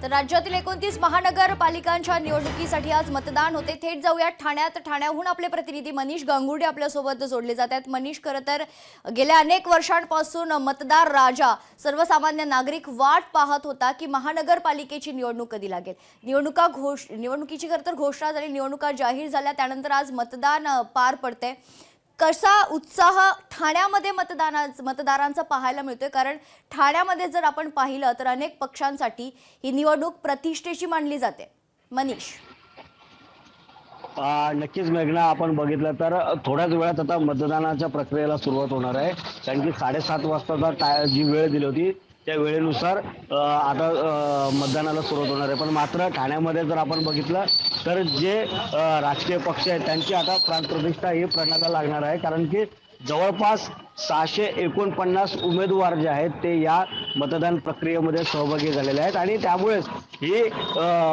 तर राज्यातील 29 महानगरपालिकांच्या निवडणुकीसाठी आज मतदान होते। थेट जाऊया ठाण्यात। ठाण्याहून आपले प्रतिनिधी मनीष गांगुर्डे आपल्या सोबत जोडले जात आहेत। मनीष, खरं तर गेल्या अनेक वर्षांपासून मतदार राजा सर्वसामान्य नागरिक वाट पाहत होता की महानगरपालिकेची निवडणूक कधी लागेल। निवडणुकीची खरं तर घोषणा झाली, निवडणुका जाहीर झाल्या, त्यानंतर आज मतदान पार पडते। कसा उत्साह ठाण्यामध्ये मतदारांचा पाहायला मिळतोय? कारण ठाण्यामध्ये जर आपण पाहिलं तर अनेक पक्षांसाठी ही निवडणूक प्रतिष्ठेची मानली जाते। मनीष, नक्कीच मेघना, आपण बघितलं तर थोड्याच वेळात आता मतदानाच्या प्रक्रियेला सुरुवात होणार आहे। कारण की 7:30 वाजता जी वेळ दिली होती त्या वेळेनुसार आता मतदानाला सुरुवात होणार आहे। पण मात्र ठाण्यामध्ये जर आपण बघितलं तर जे राजकीय पक्ष आहेत त्यांची आता प्राणप्रतिष्ठा ही प्रणाला लागणार आहे। कारण की जवळपास 649 उमेदवार जे आहेत ते या मतदान प्रक्रियेमध्ये सहभागी झालेले आहेत आणि त्यामुळेच ही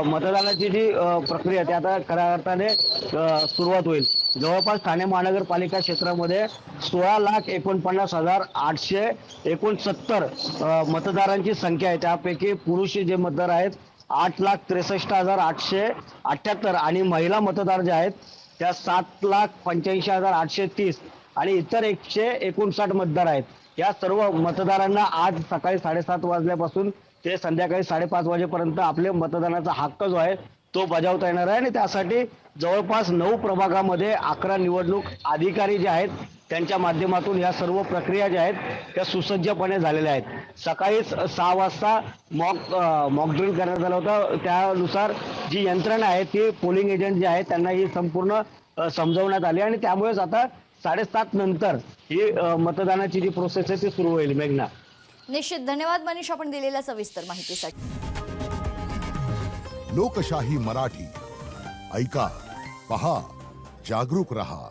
मतदानाची जी प्रक्रिया ती आता खऱ्या अर्थाने सुरुवात होईल। जवळपास ठाणे महानगरपालिका क्षेत्रामध्ये 16,49,869 मतदारांची संख्या आहे। त्यापैकी पुरुष जे मतदार आहेत 8,63,878 आणि महिला मतदार जे आहेत त्या 7,85,830 आणि इतर 159 मतदार आहेत। या सर्व मतदारांना आज सकाळी 7:30 वाजल्यापासून ते संध्याकाळी 5:30 वाजेपर्यंत आपले मतदानाचा हक्क जो आहे तो बजावता येणार आहे। आणि त्यासाठी जवळपास 9 प्रभागामध्ये 11 निवडणूक अधिकारी जे आहेत त्यांच्या माध्यमातून या सर्व प्रक्रिया ज्या आहेत त्या सुसज्जपणे झालेल्या आहेत। सकाळी 6 वाजता मॉक ड्रिल करण्यात आलं होतं। त्यानुसार जी यंत्रणा आहे ती पोलिंग एजंट जे आहेत त्यांना ही संपूर्ण समजवण्यात आली आणि त्यामुळेच आता 7:30 नंतर ही मतदानाची जी प्रोसेस आहे ती सुरू होईल। मेघना, निश्चित धन्यवाद मनीष आपण दिलेल्या सविस्तर माहितीसाठी। लोकशाही मराठी ऐका, पहा, जागरूक रहा।